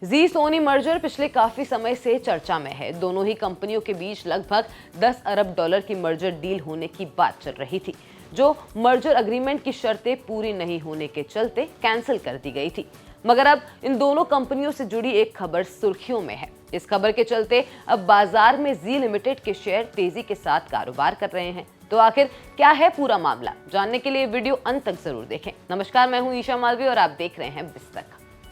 जी Soni merger पिछले काफी समय से चर्चा में है। दोनों ही कंपनियों के बीच लगभग 10 अरब डॉलर की मर्जर डील होने की बात चल रही थी, जो मर्जर अग्रीमेंट की शर्तें पूरी नहीं होने के चलते कैंसिल कर दी गई थी। मगर अब इन दोनों कंपनियों से जुड़ी एक खबर सुर्खियों में है। इस खबर के चलते अब बाजार में जी लिमिटेड के शेयर तेजी के साथ कारोबार कर रहे हैं। तो आखिर क्या है पूरा मामला, जानने के लिए वीडियो अंत तक जरूर देखें। नमस्कार, मैं हूं ईशा मालवी और आप देख रहे हैं बिस्तक।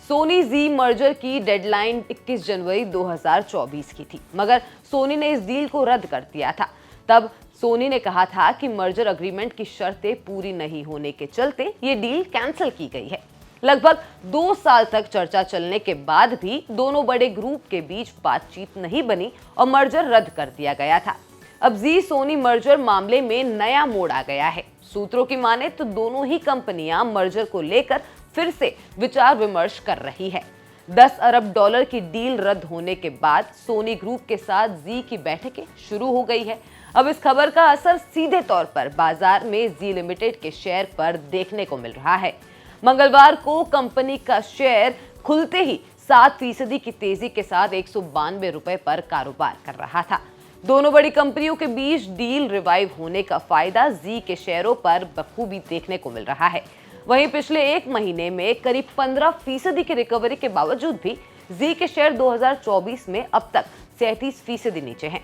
सोनी जी मर्जर की डेडलाइन 21 जनवरी 2024 की थी, मगर सोनी ने इस डील को रद्द कर दिया था। तब सोनी ने कहा था कि मर्जर अग्रीमेंट की शर्तें पूरी नहीं होने के चलते ये डील कैंसिल की गई है। लगभग 2 साल तक चर्चा चलने के बाद भी दोनों बड़े ग्रुप के बीच बातचीत नहीं बनी और मर्जर रद्द कर दिया गया था। अब जी सोनी मर्जर मामले में नया मोड़ आ गया है। सूत्रों की माने तो दोनों ही कंपनियां मर्जर को लेकर फिर से विचार विमर्श कर रही है। 10 अरब डॉलर की डील रद्द होने के बाद सोनी ग्रुप के साथ जी की बैठकें शुरू हो गई है। अब इस खबर का असर सीधे तौर पर बाजार में जी लिमिटेड के शेयर पर देखने को मिल रहा है। मंगलवार को कंपनी का शेयर खुलते ही 7% की तेजी के साथ 192 रुपए पर कारोबार कर रहा था। दोनों बड़ी कंपनियों के बीच डील रिवाइव होने का फायदा जी के शेयरों पर बखूबी देखने को मिल रहा है। वहीं पिछले एक महीने में करीब 15% की रिकवरी के बावजूद भी जी के शेयर 2024 में अब तक 37% नीचे हैं।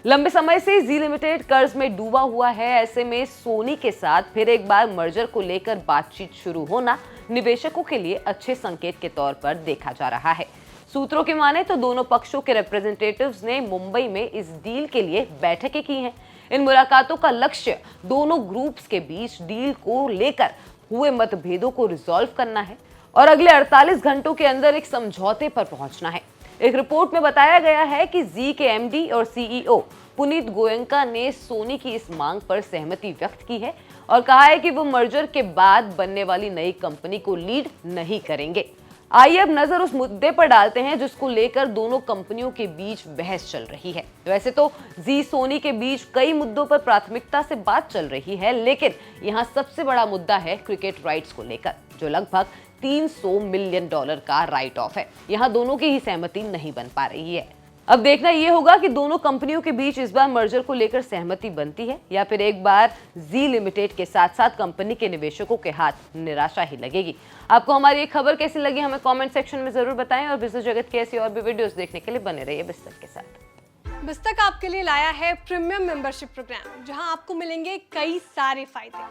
लंबे समय से जी लिमिटेड कर्ज में डूबा हुआ है। ऐसे में सोनी के साथ फिर एक बार मर्जर को लेकर बातचीत शुरू होना निवेशकों के लिए अच्छे संकेत के तौर पर देखा जा रहा है। सूत्रों की माने तो दोनों पक्षों के रिप्रेजेंटेटिव्स ने मुंबई में इस डील के लिए बैठकें की हैं। इन मुलाकातों का लक्ष्य दोनों ग्रुप्स के बीच डील को लेकर हुए मतभेदों को रिजॉल्व करना है और अगले 48 घंटों के अंदर एक समझौते पर पहुंचना है। एक रिपोर्ट में बताया गया है कि जी के एमडी और सीईओ पुनीत गोयंका ने सोनी की इस मांग पर सहमति व्यक्त की है और कहा है कि वो मर्जर के बाद बनने वाली नई कंपनी को लीड नहीं करेंगे। आइए अब नजर उस मुद्दे पर डालते हैं जिसको लेकर दोनों कंपनियों के बीच बहस चल रही है। वैसे तो जी सोनी के बीच कई मुद्दों पर प्राथमिकता से बात चल रही है, लेकिन यहाँ सबसे बड़ा मुद्दा है क्रिकेट राइट्स को लेकर, जो लगभग 300 मिलियन डॉलर का राइट ऑफ है। यहाँ दोनों की ही सहमति नहीं बन पा रही है। अब देखना यह होगा कि दोनों कंपनियों के बीच इस बार मर्जर को लेकर सहमति बनती है या फिर एक बार जी लिमिटेड के साथ साथ कंपनी के निवेशकों के हाथ निराशा ही लगेगी। आपको हमारी ये खबर कैसी लगी हमें कमेंट सेक्शन में जरूर बताएं और बिजनेस जगत की ऐसी और भी वीडियोस देखने के लिए बने रहिए बिस्तक के साथ। बिस्तक आपके लिए लाया है प्रीमियम मेंबरशिप प्रोग्राम, जहां आपको मिलेंगे कई सारे फायदे,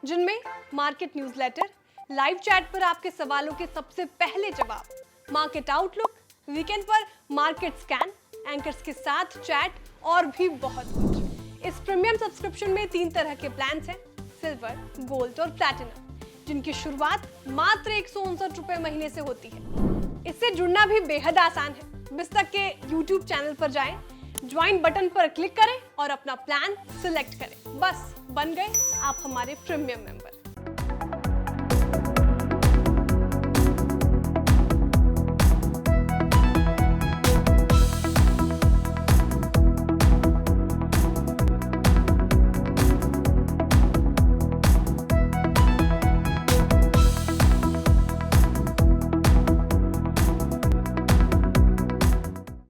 जिनमें मार्केट न्यूज़लेटर, लाइव चैट पर आपके सवालों के सबसे पहले जवाब, मार्केट आउटलुक, वीकेंड पर मार्केट स्कैन, एंकर्स के साथ चैट और भी बहुत कुछ। इस प्रीमियम सब्सक्रिप्शन में 3 तरह के प्लान्स हैं, सिल्वर, गोल्ड और प्लैटिनम, जिनकी शुरुआत मात्र 159 रुपए महीने से होती है। इससे जुड़ना भी बेहद आसान है। बिस्तक के YouTube चैनल पर जाएं, ज्वाइन बटन पर क्लिक करें और अपना प्लान सिलेक्ट करें। बस बन गए आप हमारे प्रीमियम मेंबर।